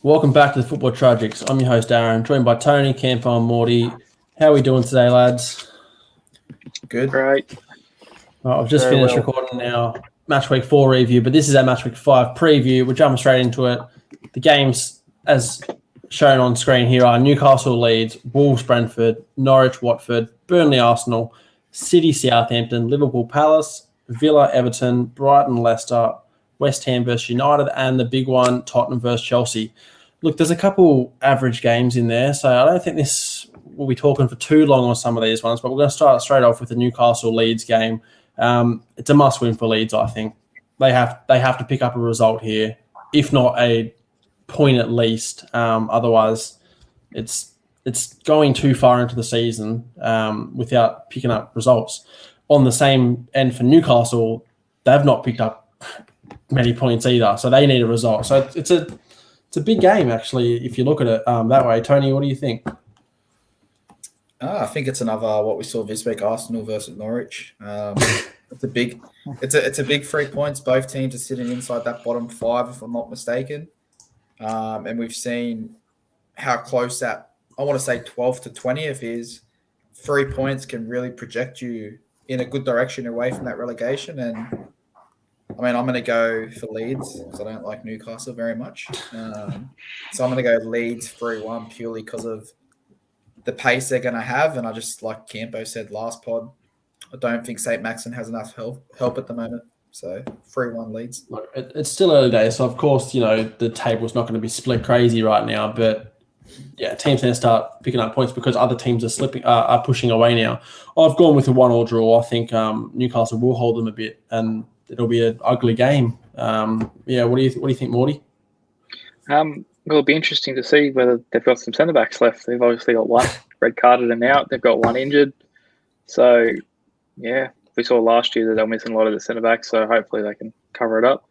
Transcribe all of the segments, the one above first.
Welcome back to the Football Tragics. I'm your host, Aaron, joined by Tony, Campo, and Morty. How are we doing today, lads? Good. Great. I've just finished recording our Match Week 4 review, but this is our Match Week 5 preview. We're jumping straight into it. The games, as shown on screen here, are Newcastle, Leeds, Wolves, Brentford, Norwich, Watford, Burnley, Arsenal, City, Southampton, Liverpool, Palace, Villa, Everton, Brighton, Leicester, West Ham versus United, and the big one, Tottenham versus Chelsea. Look, there's a couple average games in there, so I don't think this will be talking for too long on some of these ones, but we're going to start straight off with the Newcastle-Leeds game. It's a must-win for Leeds, I think. They have to pick up a result here, if not a point at least. Otherwise, it's going too far into the season without picking up results. On the same end for Newcastle, they've not picked up many points either, so they need a result. So it's a big game, actually, if you look at it that way. Tony, what do you think? I think it's another what we saw this week: Arsenal versus Norwich. It's a big 3 points. Both teams are sitting inside that bottom five, if I'm not mistaken. And we've seen how close that, I want to say 12 to 20th is. 3 points can really project you in a good direction away from that relegation. And I mean, I'm going to go for Leeds because I don't like Newcastle very much. So I'm going to go Leeds 3-1 purely because of the pace they're going to have. And I just, like Campo said last pod, I don't think St. Maxon has enough help at the moment. So 3-1 Leeds. Look, it's still early days, so of course, the table's not going to be split crazy right now, but yeah, teams need to start picking up points because other teams are pushing away now. I've gone with a 1-1 draw. I think Newcastle will hold them a bit, and it'll be an ugly game. What do you think, Morty? It'll be interesting to see whether they've got some centre backs left. They've obviously got one red carded and out. They've got one injured. So yeah, we saw last year that they're missing a lot of the centre backs. So hopefully they can cover it up.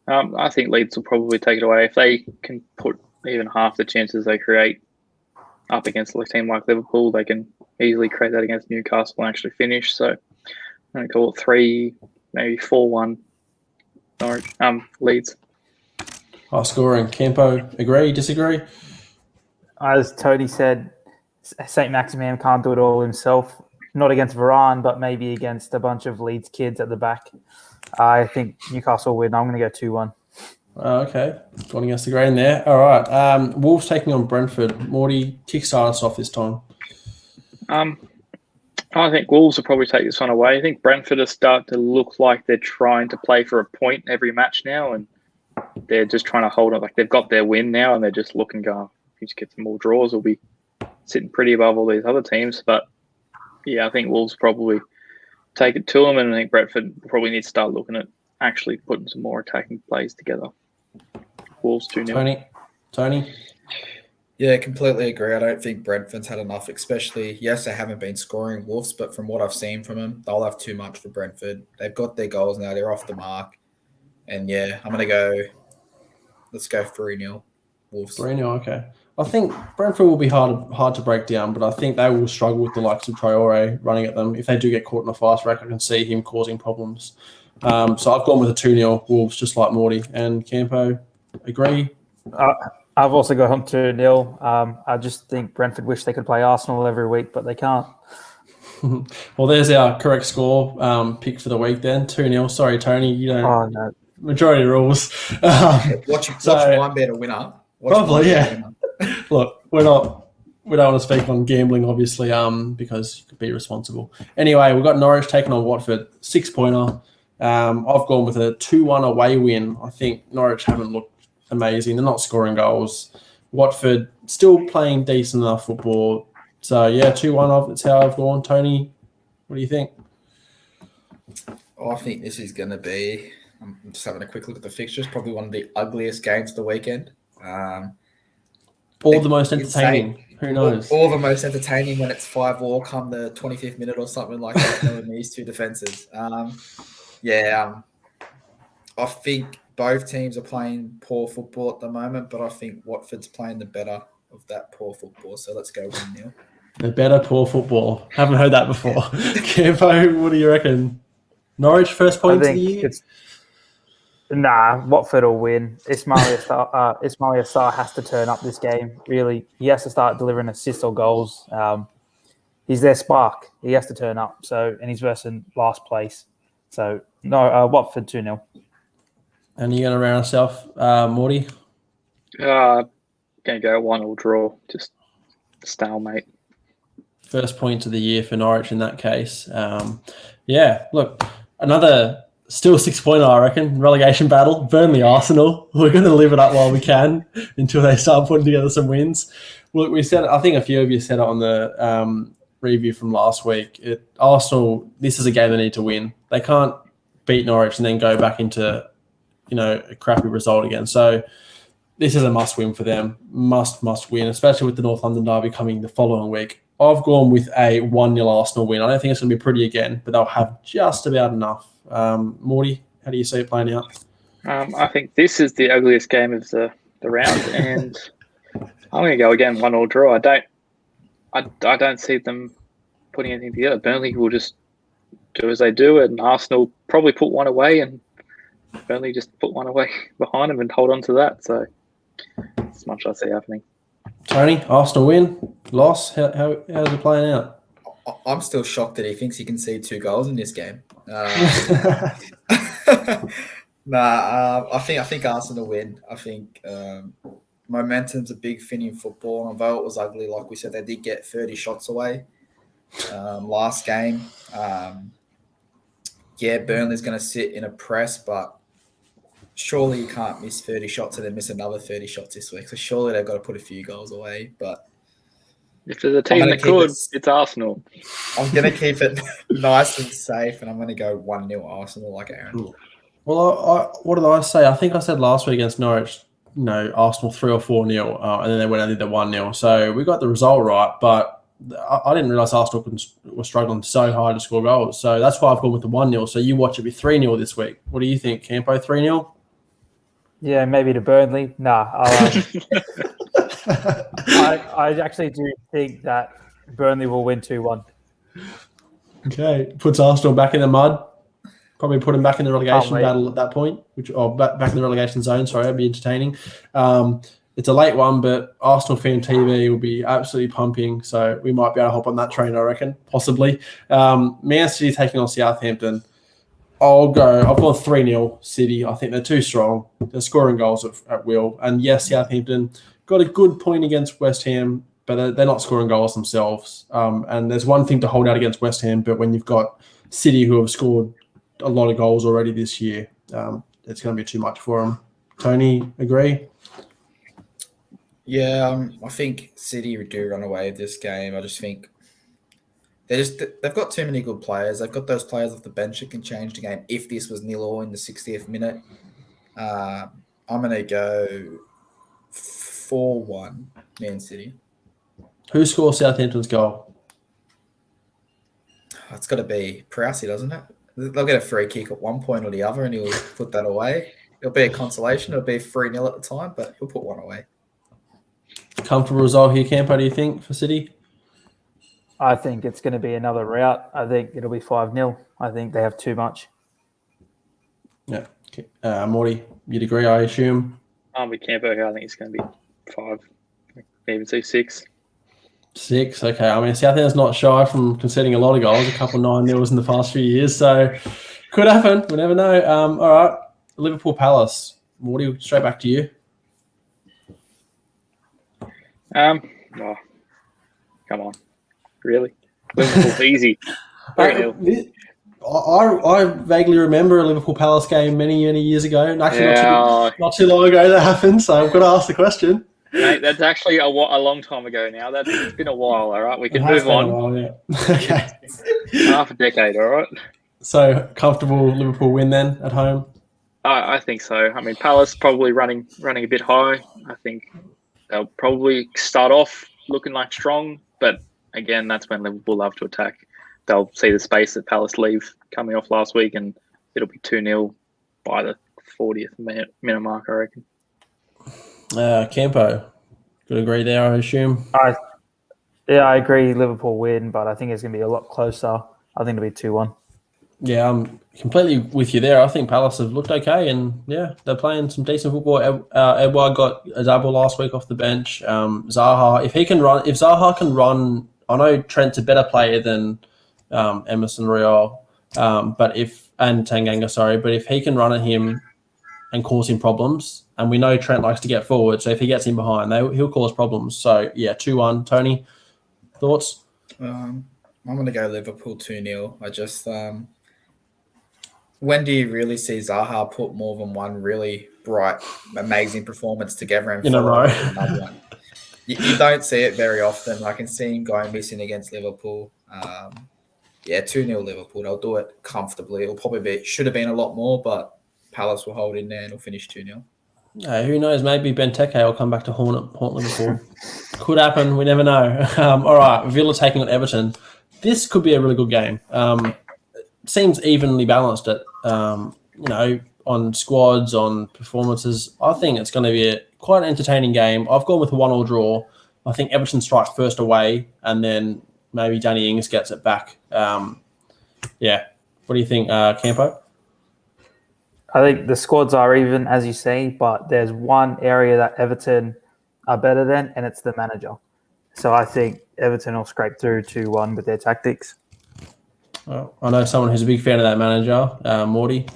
I think Leeds will probably take it away if they can put even half the chances they create up against a team like Liverpool. They can easily create that against Newcastle and actually finish. So I'm going to call it 3, maybe 4-1 Norwich, Leeds. High scoring. Campo, agree, disagree? As Tony said, St. Maximin can't do it all himself. Not against Varane, but maybe against a bunch of Leeds kids at the back. I think Newcastle win. I'm going to go 2-1. Okay. Going against the grain there. All right. Wolves taking on Brentford. Morty, kickstart us off this time. I think Wolves will probably take this one away. I think Brentford are starting to look like they're trying to play for a point every match now, and they're just trying to hold on. Like they've got their win now, and they're just looking, going, if you just get some more draws, we'll be sitting pretty above all these other teams. But yeah, I think Wolves probably take it to them, and I think Brentford probably need to start looking at actually putting some more attacking plays together. Wolves 2-0. Tony? Yeah, completely agree. I don't think Brentford's had enough, especially, yes, they haven't been scoring Wolves, but from what I've seen from them, they'll have too much for Brentford. They've got their goals now. They're off the mark. And yeah, let's go 3-0 Wolves. 3-0, okay. I think Brentford will be hard to break down, but I think they will struggle with the likes of Traore running at them. If they do get caught in a fast break, I can see him causing problems. So I've gone with a 2-0 Wolves, just like Morty. And Campo, agree? I've also got on 2-0. I just think Brentford wish they could play Arsenal every week, but they can't. Well, there's our correct score pick for the week then. 2-0. Sorry, Tony, you don't. Oh, no. Majority rules. Watch one bet a winner. Probably, yeah. Look, we don't want to speak on gambling, obviously, because you could be responsible. Anyway, we've got Norwich taking on Watford, 6-pointer. I've gone with a 2-1 away win. I think Norwich haven't looked amazing. They're not scoring goals. Watford still playing decent enough football. So, yeah, 2-1, that's how I've gone. Tony, what do you think? I think this is going to be, I'm just having a quick look at the fixtures, probably one of the ugliest games of the weekend. All the most entertaining. Who knows? All the most entertaining when it's 5-5 come the 25th minute or something like that, knowing these two defences. I think both teams are playing poor football at the moment, but I think Watford's playing the better of that poor football. So let's go 1-0. The better poor football. Haven't heard that before. Campo, what do you reckon? Norwich first points of the year? Nah, Watford will win. Ismail Assar has to turn up this game. Really, he has to start delivering assists or goals. He's their spark. He has to turn up. So, and he's versus last place. So, no, Watford 2-0. And you're going to round us off, Morty? Going to go 1-1 draw. Just stalemate. First point of the year for Norwich in that case. Yeah, look, another still 6-pointer, I reckon. Relegation battle. Burnley, Arsenal. We're going to live it up while we can until they start putting together some wins. Look, we said, I think a few of you said it on the review from last week. Arsenal, this is a game they need to win. They can't beat Norwich and then go back into, a crappy result again. So this is a must win for them. Must win, especially with the North London derby coming the following week. I've gone with a 1-0 Arsenal win. I don't think it's going to be pretty again, but they'll have just about enough. Morty, how do you see it playing out? I think this is the ugliest game of the round, and I'm going to go again 1-1 draw. I don't see them putting anything together. Burnley will just do as they do, and Arsenal probably put one away, and Burnley just put one away behind them and hold on to that. So that's much I see happening. Tony, Arsenal win, loss. How's it playing out? I'm still shocked that he thinks he can see 2 goals in this game. I think Arsenal win. I think momentum's a big thing in football. And although it was ugly, like we said, they did get 30 shots away last game. Burnley's going to sit in a press, but surely you can't miss 30 shots and then miss another 30 shots this week. So surely they've got to put a few goals away. But if there's a team that could, it's Arsenal. I'm going to keep it nice and safe, and I'm going to go 1-0 Arsenal like Aaron. Well, what did I say? I think I said last week against Norwich, Arsenal 3 or 4-0, and then they went and did the 1-0. So we got the result right, but I didn't realise Arsenal were struggling so hard to score goals. So that's why I've gone with the 1-0. So you watch it be 3-0 this week. What do you think, Campo? 3-0? Yeah, maybe to Burnley. Nah. I actually do think that Burnley will win 2-1. Okay. Puts Arsenal back in the mud. Probably put him back in the relegation battle at that point, back in the relegation zone. Sorry, that'd be entertaining. It's a late one, but Arsenal fan TV will be absolutely pumping. So we might be able to hop on that train, I reckon, possibly. Man City taking on Southampton. I've gone 3-0 City. I think they're too strong. They're scoring goals at will. And yes, Southampton got a good point against West Ham, but they're not scoring goals themselves. And there's one thing to hold out against West Ham, but when you've got City who have scored a lot of goals already this year, it's going to be too much for them. Tony, agree? Yeah, I think City do run away with this game. I just think they've got too many good players. They've got those players off the bench that can change the game if this was 0-0 in the 60th minute. I'm going to go 4-1 Man City. Who scores Southampton's goal? It's got to be Prowsey, doesn't it? They'll get a free kick at one point or the other and he'll put that away. It'll be a consolation. It'll be 3-0 at the time, but he'll put one away. Comfortable result here, Campo, do you think, for City? I think it's going to be another rout. I think it'll be 5-0. I think they have too much. Yeah. Okay. Morty, you'd agree, I assume? I'm with Campo here. I think it's going to be 5, maybe 6. 6, okay. I mean, Southampton's not shy from conceding a lot of goals, a couple of 9-0s in the past few years, so could happen. We never know. All right, Liverpool Palace. Morty, straight back to you. Come on. Really? Liverpool's easy. 3-0. I vaguely remember a Liverpool Palace game many years ago. Actually, not too long ago that happened, so I've got to ask the question. Mate, that's actually a long time ago now. It's been a while, all right? We can move on. While, yeah. Okay. Half a decade, all right? So, comfortable Liverpool win then at home? I think so. I mean, Palace probably running a bit high. I think they'll probably start off looking like strong, but again, that's when Liverpool love to attack. They'll see the space that Palace leave coming off last week, and it'll be 2-0 by the 40th minute mark, I reckon. Campo, could agree there, I assume. I agree. Liverpool win, but I think it's going to be a lot closer. I think it'll be 2-1. Yeah, I'm completely with you there. I think Palace have looked okay, and yeah, they're playing some decent football. Edouard got a double last week off the bench. Zaha, if Zaha can run, I know Trent's a better player than Emerson Royale, and Tanganga, sorry, but if he can run at him and cause him problems, and we know Trent likes to get forward, so if he gets in behind, he'll cause problems. So yeah, 2-1. Tony, thoughts? I'm going to go Liverpool 2-0. I just when do you really see Zaha put more than one really bright, amazing performance together and follow up with another one? You don't see it very often. I can see him going missing against Liverpool. 2-0 Liverpool. They'll do it comfortably. It'll probably should have been a lot more, but Palace will hold in there and it'll finish 2-0. Who knows? Maybe Benteke will come back to haunt Liverpool. Could happen. We never know. All right, Villa taking on Everton. This could be a really good game. Seems evenly balanced at on squads, on performances. I think it's going to be quite an entertaining game. I've gone with a 1-1 draw. I think Everton strikes first away, and then maybe Danny Ings gets it back. What do you think, Campo? I think the squads are even, as you say, but there's one area that Everton are better than, and it's the manager. So I think Everton will scrape through 2-1 with their tactics. Well, I know someone who's a big fan of that manager, Morty.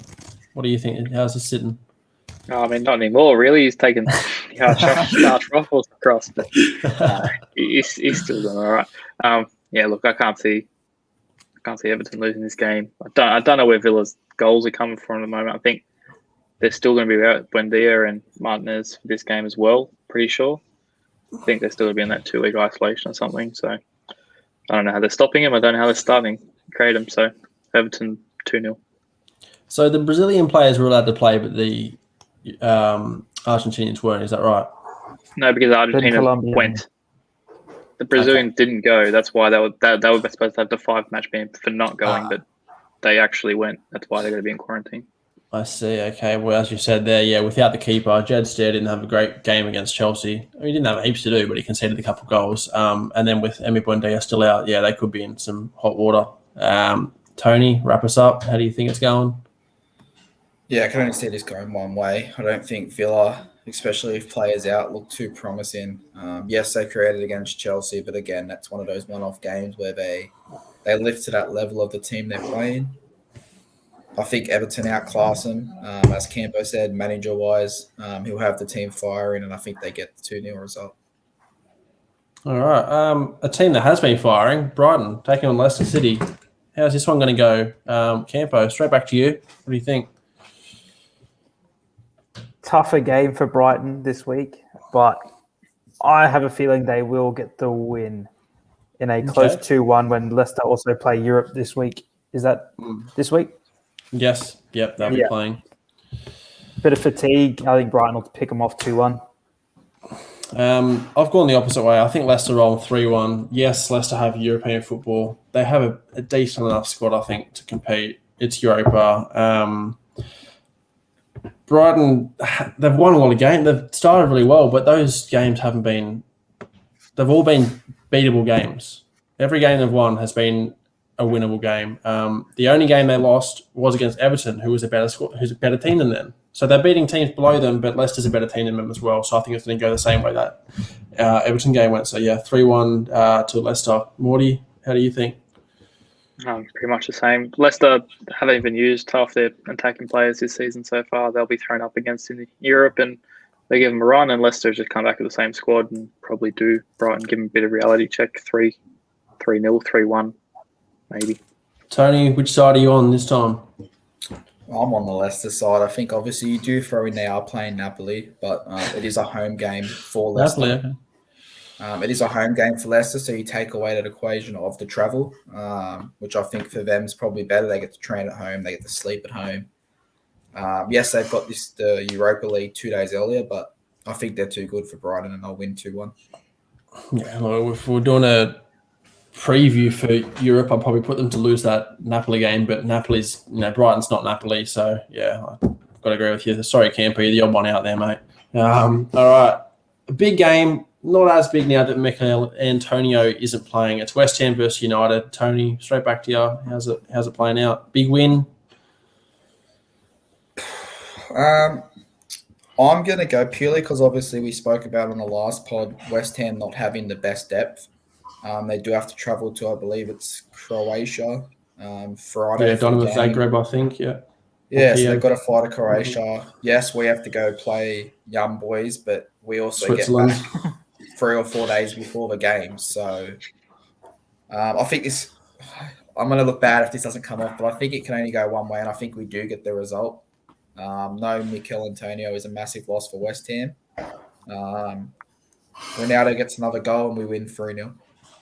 What do you think? How's he sitting? I mean, not anymore, really. He's taken harsh ruffles across, but he's still doing all right. Look, I can't see Everton losing this game. I don't know where Villa's goals are coming from at the moment. I think they're still going to be without Buendia and Martinez for this game as well, pretty sure. I think they're still going to be in that 2-week isolation or something. So I don't know how they're stopping him. I don't know how they're starting create him. So Everton 2-0. So the Brazilian players were allowed to play, but the Argentinians weren't. Is that right? No, because Argentina went. The Brazilians didn't go. That's why they were supposed to have the 5-match ban for not going, but they actually went. That's why they're going to be in quarantine. I see. Okay. Well, as you said there, without the keeper, Jed Steer didn't have a great game against Chelsea. I mean, he didn't have heaps to do, but he conceded a couple of goals. And then with Emi Buendia still out, they could be in some hot water. Tony, wrap us up. How do you think it's going? Yeah, I can only see this going one way. I don't think Villa, especially if players out, look too promising. Yes, they created against Chelsea, but again, that's one of those one-off games where they lift to that level of the team they're playing. I think Everton outclass them. As Campo said, manager-wise, he'll have the team firing, and I think they get the 2-0 result. All right. A team that has been firing, Brighton, taking on Leicester City. How's this one going to go? Campo, straight back to you. What do you think? Tougher game for Brighton this week, but I have a feeling they will get the win in a close 2-1 when Leicester also play Europe this week. Is that this week? Yes. Yep, they'll be playing. Bit of fatigue. I think Brighton will pick them off 2-1. I've gone the opposite way. I think Leicester roll 3-1. Yes, Leicester have European football. They have a decent enough squad, I think, to compete. It's Europa. Brighton, they've won a lot of games. They've started really well, but those games haven't been – they've all been beatable games. Every game they've won has been a winnable game. The only game they lost was against Everton, who's a better team than them. So they're beating teams below them, but Leicester's a better team than them as well. So I think it's going to go the same way that Everton game went. So 3-1 to Leicester. Morty, how do you think? Pretty much the same. Leicester haven't even used half their attacking players this season so far. They'll be thrown up against in Europe, and they give them a run. And Leicester just come back with the same squad and probably do Brighton give them a bit of reality check. 3-0, 3-1, maybe. Tony, which side are you on this time? I'm on the Leicester side. I think obviously you do throw in they are playing Napoli, but it is a home game for Leicester. Napoli, okay. It is a home game for Leicester, so you take away that equation of the travel, which I think for them is probably better. They get to train at home, they get to sleep at home. Yes, they've got the Europa League 2 days earlier, but I think they're too good for Brighton and they'll win 2-1. Yeah, well, if we're doing a preview for Europe, I'd probably put them to lose that Napoli game, but Napoli's, Brighton's not Napoli, so yeah, I've got to agree with you. Sorry, Campo, you're the odd one out there, mate. All right, a big game. not as big now that Mikel Antonio isn't playing. It's West Ham versus United. Tony, straight back to you. How's it playing out? Big win? I'm going to go purely because obviously we spoke about on the last pod, West Ham not having the best depth. They do have to travel to, I believe it's Croatia, Friday. Yeah, Donovan Zagreb, I think, yeah. Yeah, so they've got to fly to Croatia. Yes, we have to go play young boys, but we also get back 3 or 4 days before the game. So I think this – I'm going to look bad if this doesn't come off, but I think it can only go one way, and I think we do get the result. No Mikel Antonio is a massive loss for West Ham. Ronaldo gets another goal, and we win 3-0.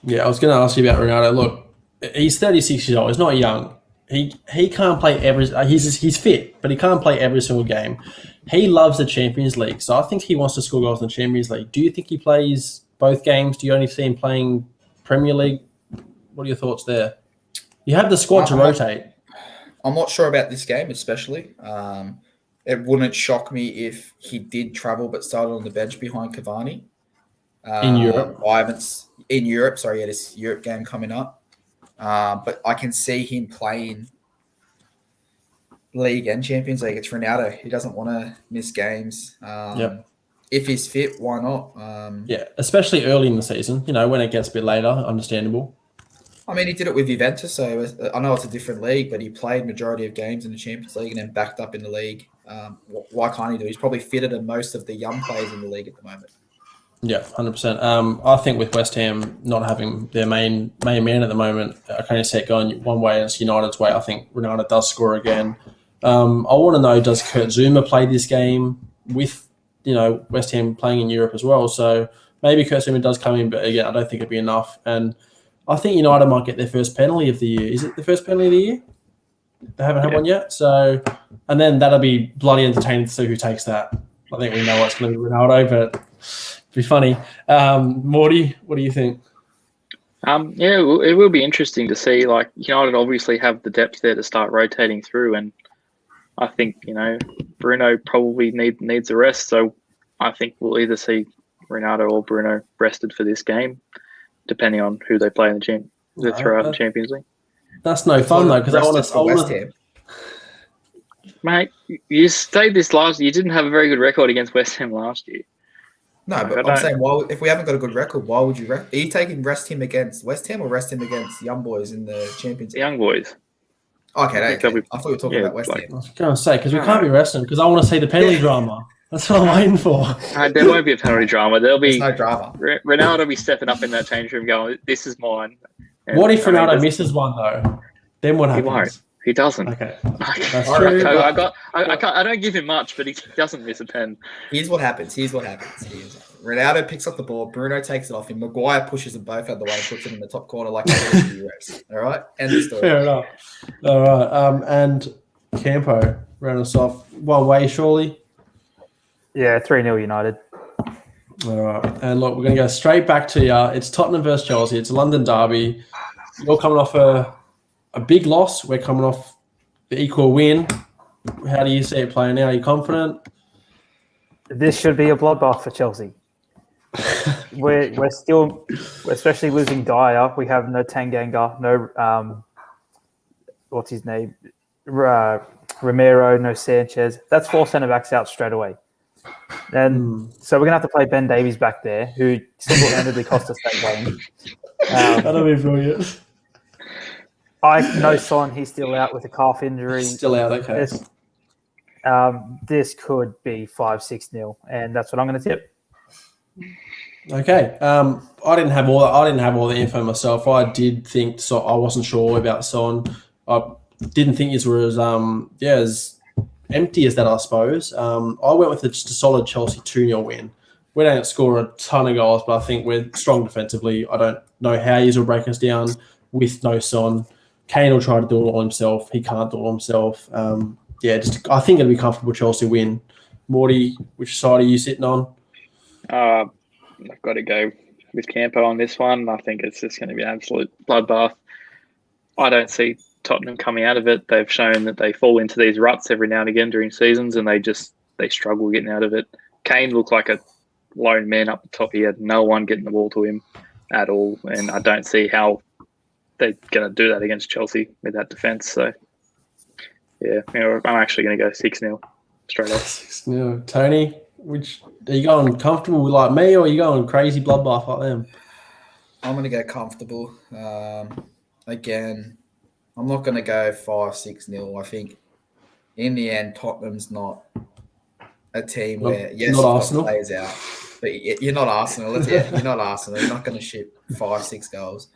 Yeah, I was going to ask you about Ronaldo. Look, he's 36 years old. He's not young. He can't play every. He's fit, but he can't play every single game. He loves the Champions League, so I think he wants to score goals in the Champions League. Do you think he plays both games? Do you only see him playing Premier League? What are your thoughts there? You have the squad to rotate. I'm not sure about this game, especially. It wouldn't shock me if he did travel but started on the bench behind Cavani. In Europe? This Europe game coming up. But I can see him playing League and Champions League. It's Ronaldo. He doesn't want to miss games. If he's fit, why not? Especially early in the season. When it gets a bit later, understandable. I mean, he did it with Juventus, so I know it's a different league, but he played majority of games in the Champions League and then backed up in the league. Why can't he do it? He's probably fitter than most of the young players in the league at the moment. Yeah, 100%. I think with West Ham not having their main man at the moment, I can only see it going one way and it's United's way. I think Ronaldo does score again. I want to know, does Kurt Zouma play this game with West Ham playing in Europe as well? So maybe Kurt Zouma does come in, but again, I don't think it'd be enough. And I think United might get their first penalty of the year. Is it the first penalty of the year? They haven't had one yet. So, and then that'll be bloody entertaining to see who takes that. I think we know it's going to be Ronaldo, but it'll be funny. Morty, what do you think? It will be interesting to see. Like, United obviously have the depth there to start rotating through, and I think Bruno probably needs a rest. So I think we'll either see Ronaldo or Bruno rested for this game, depending on who they play in throughout the Champions League. That's no fun though, because I want to. Mate, you stayed this last. You didn't have a very good record against West Ham last year. No, but I'm saying, if we haven't got a good record, why would you rest? Are you taking rest him against West Ham or rest him against young boys in the Champions League? Young boys. Okay, I thought you were talking about West Ham. I was going to say, because we can't be resting, because I want to see the penalty drama. That's what I'm waiting for. There won't be a penalty drama. There'll be no drama. Ronaldo will be stepping up in that change room going, this is mine. And what if Ronaldo misses one, though? Then what happens? He won't. He doesn't. Okay. That's true. I don't give him much, but he doesn't miss a pen. Here's what happens. Ronaldo picks up the ball. Bruno takes it off him. Maguire pushes them both out the way and puts it in the top corner like the US. All right? End the story. Fair enough. All right. And Campo, round us off. One way, surely? Yeah, 3-0 United. All right. And look, we're going to go straight back to it's Tottenham versus Chelsea. It's a London derby. You're coming off a big loss. We're coming off the equal win. How do you see it playing now? Are you confident? This should be a bloodbath for Chelsea. we're still, especially losing Dyer. We have no Tanganga, no what's his name, Romero, no Sanchez. That's 4 centre backs out straight away. And so we're gonna have to play Ben Davies back there, who single-handedly cost us that game. That'll be brilliant. I know Son, he's still out with a calf injury. Still out, okay. This could be 5-6-0, and that's what I'm going to tip. Okay. I didn't have all the info myself. I did think so. I wasn't sure about Son. I didn't think it was as empty as that, I suppose. I went with just a solid Chelsea 2-0 win. We don't score a ton of goals, but I think we're strong defensively. I don't know how he will break us down with no Son. KANE will try to do it all himself. He can't do it all himself. I think it'll be a comfortable Chelsea win. Morty, which side are you sitting on? I've got to go with Campo on this one. I think it's just going to be an absolute bloodbath. I don't see Tottenham coming out of it. They've shown that they fall into these ruts every now and again during seasons, and they struggle getting out of it. KANE looked like a lone man up the top. He had no one getting the ball to him at all, and I don't see how they're going to do that against Chelsea with that defence. So, yeah, I'm actually going to go 6-0 straight off. 6-0. Tony, are you going comfortable like me, or are you going crazy bloodbath like them? I'm going to go comfortable. Again, I'm not going to go 5-6-0. I think in the end, Tottenham's not a team where, yes, not you've got Arsenal. players out, but you're not Arsenal. Yeah, you're not Arsenal. You're not going to ship 5-6 goals.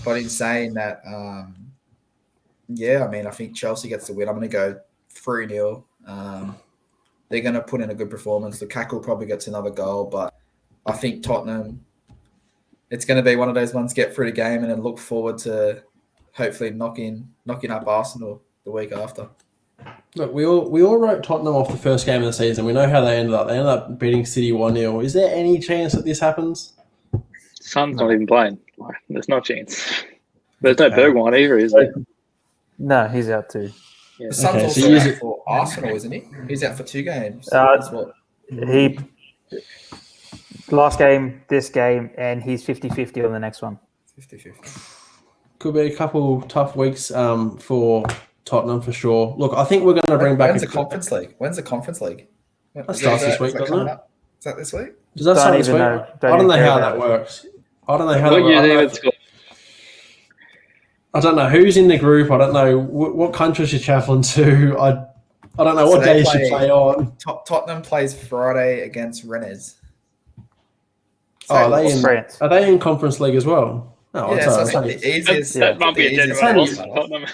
But in saying that, I think Chelsea gets the win. I'm going to go 3-0. They're going to put in a good performance. Lukaku probably gets another goal, but I think Tottenham, it's going to be one of those ones get through the game and then look forward to hopefully knocking up Arsenal the week after. Look, we all wrote Tottenham off the first game of the season. We know how they ended up. They ended up beating City 1-0. Is there any chance that this happens? Son's not even playing. There's no chance. There's no Bergwijn either, is there? No, he's out too. Yeah. The Son's also out for Arsenal, isn't he? He's out for 2 games. He last game, this game, and he's 50-50 on the next one. 50-50. Could be a couple tough weeks for Tottenham for sure. Look, I think we're going to bring back When's the Conference League? That starts this week, doesn't it? Is that this week? Does that start this week? I don't know how that works. I don't know how that works. I don't know who's in the group. I don't know what countries you're traveling to. I don't know what days you play on. Tottenham plays Friday against Rennes. Are they in Conference League as well? No, yeah, that might be a dead loss for Tottenham.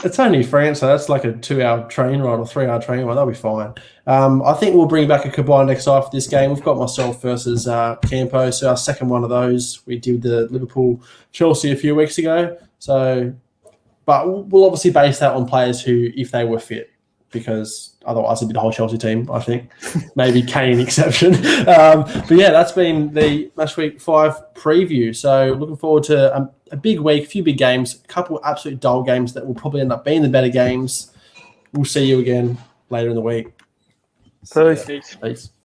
It's only France, so that's like a 2-hour train ride or 3-hour train ride. That'll be fine. I think we'll bring back a combined XI for this game. We've got myself versus Campo, so our second one of those. We did the Liverpool Chelsea a few weeks ago. So, but we'll obviously base that on players who, if they were fit, because otherwise it'd be the whole Chelsea team, I think. Maybe KANE exception. But yeah, that's been the Match Week 5 preview. So looking forward to a big week, a few big games, a couple of absolute dull games that will probably end up being the better games. We'll see you again later in the week. Peace. Peace.